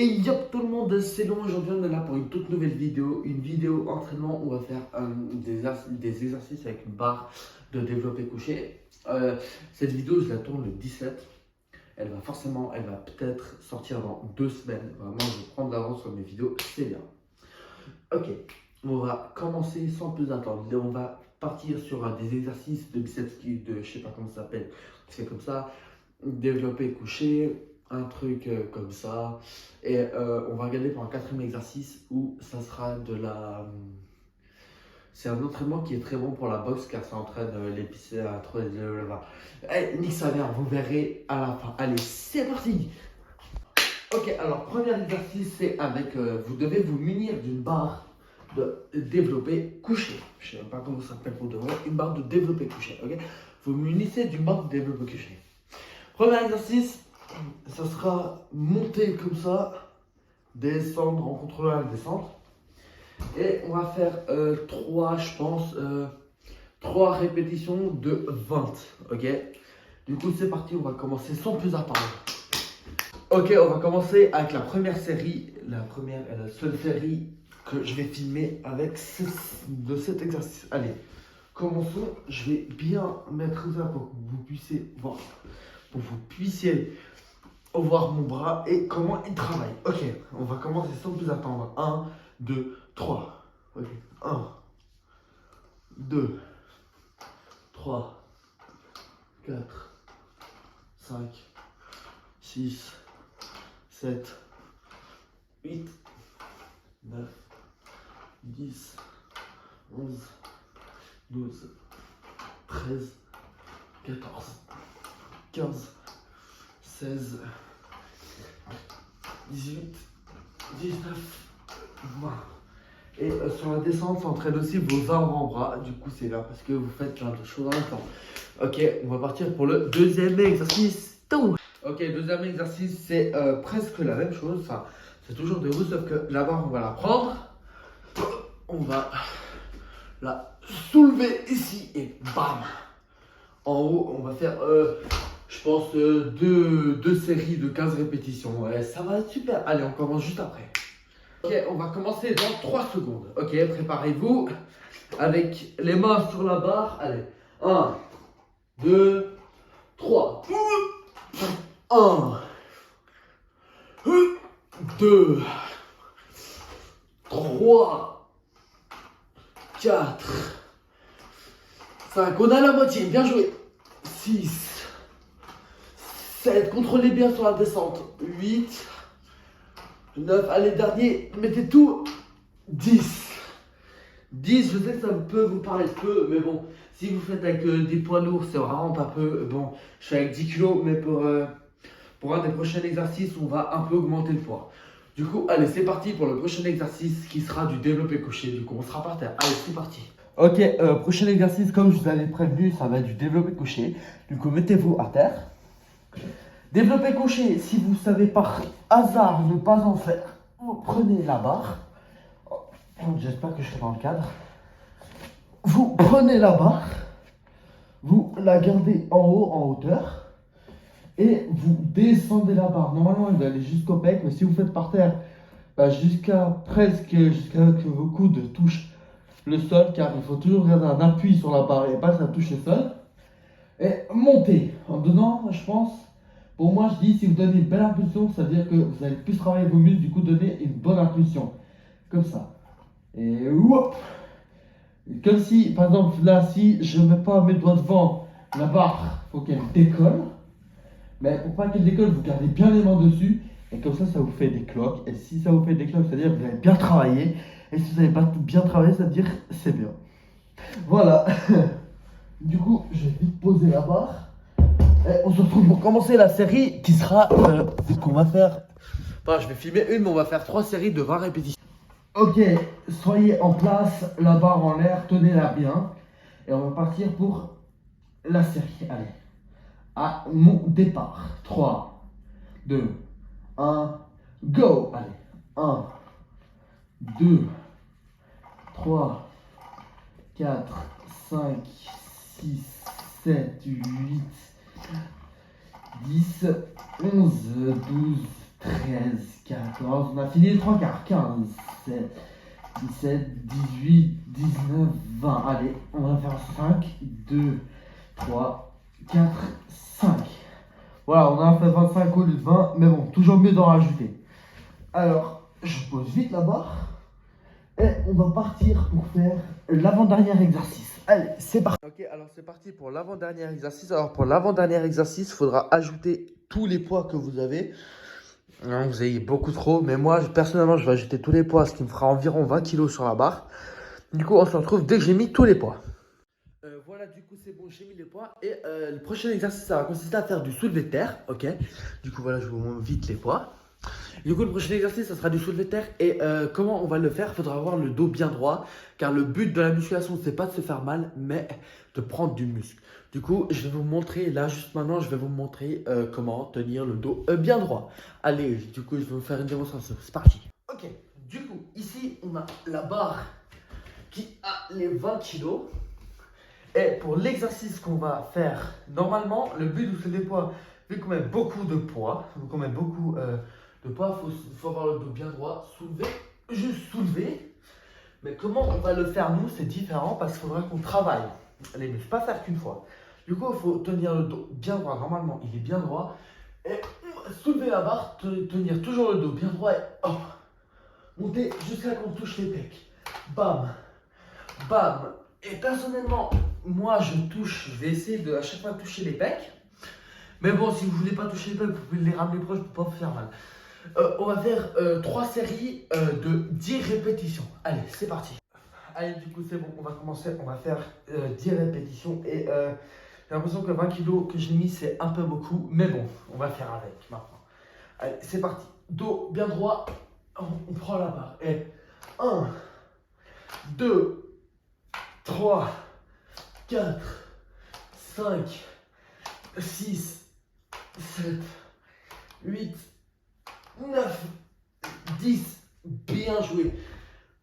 Et yop tout le monde, c'est Long. Aujourd'hui on est là pour une toute nouvelle vidéo, une vidéo entraînement où on va faire des exercices avec une barre de développé couché. Cette vidéo je la tourne le 17, elle va peut-être sortir dans 2 semaines. Vraiment je prends de l'avance sur mes vidéos, c'est bien. Ok, on va commencer sans plus attendre. On va partir sur des exercices de biceps, de je sais pas comment ça s'appelle, c'est comme ça, développé couché, un truc comme ça. Et on va regarder pour un quatrième exercice où ça sera de la. C'est un entraînement qui est très bon pour la boxe car ça entraîne les biceps à 3. Nique sa mère, vous verrez à la fin. Allez, c'est parti! Ok, alors premier exercice, c'est avec. Vous devez vous munir d'une barre de développé couché. Je ne sais même pas comment ça s'appelle pour de vrai. Une barre de développé couché. Ok, vous munissez d'une barre de développé couché. Premier exercice, ça sera monter comme ça, descendre en contrôlant la descente. Et on va faire 3, je pense, 3 répétitions de 20. Ok, du coup, c'est parti, on va commencer sans plus attendre. Ok, on va commencer avec la première série, la première et la seule série que je vais filmer avec de cet exercice. Allez, commençons. Je vais bien mettre ça pour que vous puissiez voir, voir mon bras et comment il travaille. Ok, on va commencer sans plus attendre. 1, 2, 3. Ok, 1, 2, 3, 4, 5, 6, 7, 8, 9, 10, 11, 12, 13, 14, 15, 16, 18, 19, 20. Et sur la descente, ça entraîne aussi vos avant-bras. Du coup, c'est là parce que vous faites plein de choses en même temps. Ok, on va partir pour le deuxième exercice. Ok, deuxième exercice, c'est presque la même chose. Enfin, c'est toujours debout, sauf que la barre, on va la prendre. On va la soulever ici et bam. En haut, on va faire, je pense, deux séries de 15 répétitions. Ouais, ça va être super. Allez, on commence juste après. Ok, on va commencer dans 3 secondes. Ok, préparez-vous avec les mains sur la barre. Allez, 1, 2, 3. 1, 2, 3, 4, 5. On a la moitié, bien joué. 6, 7. Contrôlez bien sur la descente. 8, 9. Allez, dernier, mettez tout. 10. 10, je sais que ça peut vous paraître peu, mais bon, si vous faites avec des poids lourds, c'est vraiment pas peu. Bon, je fais avec 10 kilos, mais pour un des prochains exercices, on va un peu augmenter le poids. Du coup, allez, c'est parti pour le prochain exercice qui sera du développé couché. Du coup, on sera par terre. Allez, c'est parti. Ok, prochain exercice, comme je vous avais prévenu, ça va être du développé couché. Du coup, mettez-vous à terre. Développé couché, si vous savez par hasard ne pas en faire, vous prenez la barre. J'espère que je serai dans le cadre. Vous prenez la barre, vous la gardez en haut, en hauteur, et vous descendez la barre. Normalement, elle doit aller jusqu'au pec, mais si vous faites par terre, jusqu'à que vos coudes touchent le sol, car il faut toujours garder un appui sur la barre et pas que ça touche le sol. Et montez en donnant, je pense, pour moi, je dis, si vous donnez une belle impulsion, ça veut dire que vous allez plus travailler vos muscles, du coup, donner une bonne impulsion. Comme ça. Et whoop. Comme si, par exemple, là, si je ne mets pas mes doigts devant la barre, il faut qu'elle décolle. Mais pour pas qu'elle décolle, vous gardez bien les mains dessus. Et comme ça vous fait des cloques. Et si ça vous fait des cloques, c'est-à-dire que vous avez bien travaillé. Et si vous n'avez pas bien travaillé, ça veut dire que c'est bien. Voilà. Du coup, je vais vite poser la barre. Et on se retrouve pour commencer la série qui sera qu'on va faire. Enfin, je vais filmer une, mais on va faire 3 séries de 20 répétitions. Ok, soyez en place, la barre en l'air, tenez-la bien. Et on va partir pour la série. Allez, à mon départ. 3, 2, 1, go. Allez, 1, 2, 3, 4, 5, 6, 7, 8, 10, 11, 12, 13, 14, on a fini les 3 quarts. 15, 16, 17, 18, 19, 20. Allez, on va faire 5, 2, 3, 4, 5. Voilà, on a fait 25 au lieu de 20, mais bon, toujours mieux d'en rajouter. Alors, je pose vite la barre et on va partir pour faire l'avant-dernier exercice. Allez, c'est parti. Ok, alors c'est parti pour l'avant-dernier exercice. Alors pour l'avant-dernier exercice, il faudra ajouter tous les poids que vous avez. Non, vous avez beaucoup trop, mais moi, personnellement, je vais ajouter tous les poids, ce qui me fera environ 20 kg sur la barre. Du coup, on se retrouve dès que j'ai mis tous les poids. Voilà, du coup, c'est bon, j'ai mis les poids. Et le prochain exercice, ça va consister à faire du soulevé de terre, ok. Du coup, voilà, je vous montre vite les poids. Du coup, le prochain exercice, ça sera du soulevé de terre. Et comment on va le faire? Il faudra avoir le dos bien droit. Car le but de la musculation, c'est pas de se faire mal, mais de prendre du muscle. Du coup, je vais vous montrer, là, juste maintenant, je vais vous montrer comment tenir le dos bien droit. Allez, du coup, je vais vous faire une démonstration. C'est parti. Ok, du coup, ici, on a la barre qui a les 20 kilos. Et pour l'exercice qu'on va faire, normalement, le but de ce poids, vu qu'on met beaucoup de poids, il faut avoir le dos bien droit, soulever, juste soulever. Mais comment on va le faire nous, c'est différent parce qu'il faudra qu'on travaille les muscles, pas faire qu'une fois. Du coup, il faut tenir le dos bien droit, normalement il est bien droit. Et soulever la barre, tenir toujours le dos bien droit et hop, monter jusqu'à qu'on touche les pecs. Bam, bam. Et personnellement, moi je vais essayer de à chaque fois toucher les pecs. Mais bon, si vous voulez pas toucher les pecs, vous pouvez les ramener proches pour pas vous faire mal. On va faire 3 séries de 10 répétitions. Allez, c'est parti. Allez, du coup, c'est bon, on va commencer. On va faire 10 répétitions. Et j'ai l'impression que 20 kilos que j'ai mis, c'est un peu beaucoup. Mais bon, on va faire avec maintenant. Allez, c'est parti. Dos bien droit. On prend la barre. Et 1, 2, 3, 4, 5, 6, 7, 8, 9, 10. Bien joué.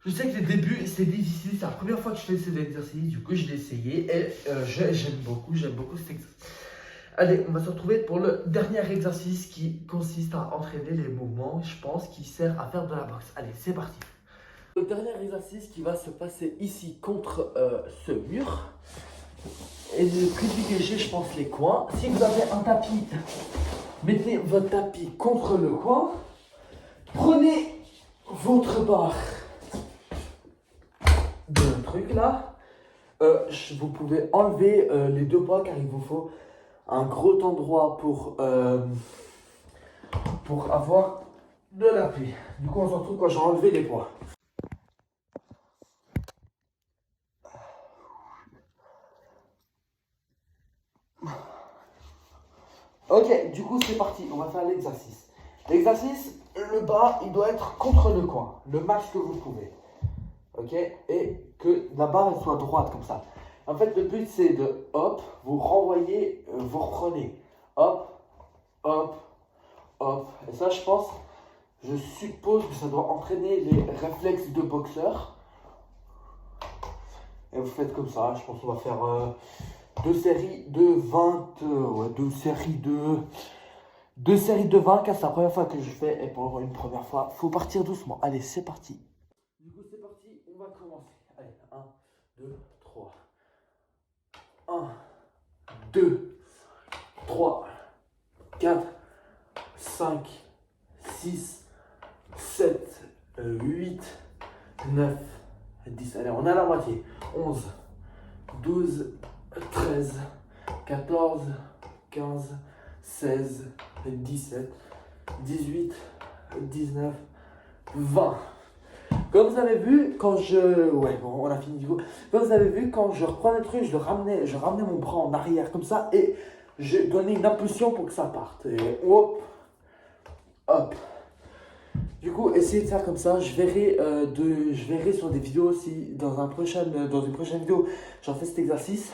Je sais que les débuts, c'est difficile. C'est la première fois que je fais cet exercice. Du coup, je l'ai essayé. Et j'aime beaucoup cet exercice. Allez, on va se retrouver pour le dernier exercice qui consiste à entraîner les mouvements, je pense, qui sert à faire de la boxe. Allez, c'est parti. Le dernier exercice qui va se passer ici contre ce mur. Et de privilégier, je pense, les coins. Si vous avez un tapis, mettez votre tapis contre le coin. Prenez votre barre de truc là. Vous pouvez enlever les deux poids car il vous faut un gros endroit pour avoir de l'appui. Du coup, on se retrouve quand j'ai enlevé les poids. Ok, du coup, c'est parti. On va faire l'exercice. L'exercice, le bas, il doit être contre le coin, le max que vous pouvez. Ok, et que la barre elle soit droite comme ça. En fait, le but c'est de hop, vous renvoyez, vous reprenez. Hop, hop, hop. Et ça, je suppose que ça doit entraîner les réflexes de boxeur. Et vous faites comme ça. Je pense qu'on va faire 2 séries de 20. Ouais, 2 séries de 20, car c'est la première fois que je fais. Et pour une première fois, faut partir doucement. Allez, c'est parti. Du coup, c'est parti, on va commencer. Allez, 1, 2, 3. 1, 2, 3, 4, 5, 6, 7, 8, 9, 10. Allez, on est à la moitié. 11, 12, 13, 14, 15, 16, 17, 18, 19, 20. Comme vous avez vu, quand je... Ouais, bon, on a fini du coup. Comme vous avez vu, quand je reprenais le truc, je ramenais mon bras en arrière comme ça et je donnais une impulsion pour que ça parte. Et hop, hop. Du coup, essayez de faire comme ça. Je verrai sur des vidéos si dans une prochaine vidéo, j'en fais cet exercice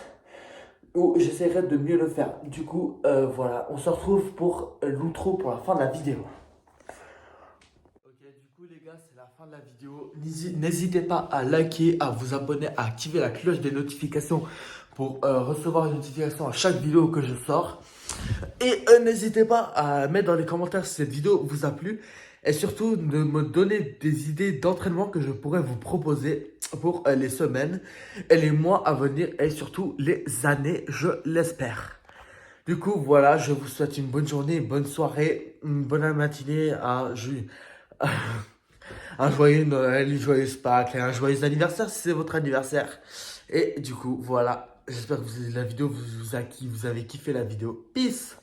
où j'essaierai de mieux le faire. Du coup, voilà, on se retrouve pour l'outro, pour la fin de la vidéo. Ok, du coup les gars, c'est la fin de la vidéo. N'hésitez pas à liker, à vous abonner, à activer la cloche des notifications pour recevoir une notification à chaque vidéo que je sors. Et n'hésitez pas à mettre dans les commentaires si cette vidéo vous a plu. Et surtout, de me donner des idées d'entraînement que je pourrais vous proposer pour les semaines et les mois à venir. Et surtout, les années, je l'espère. Du coup, voilà, je vous souhaite une bonne journée, une bonne soirée, une bonne matinée, un joyeux Noël, une joyeuse Pâques, et un joyeux anniversaire si c'est votre anniversaire. Et du coup, voilà, j'espère que la vidéo vous avez kiffé la vidéo. Peace!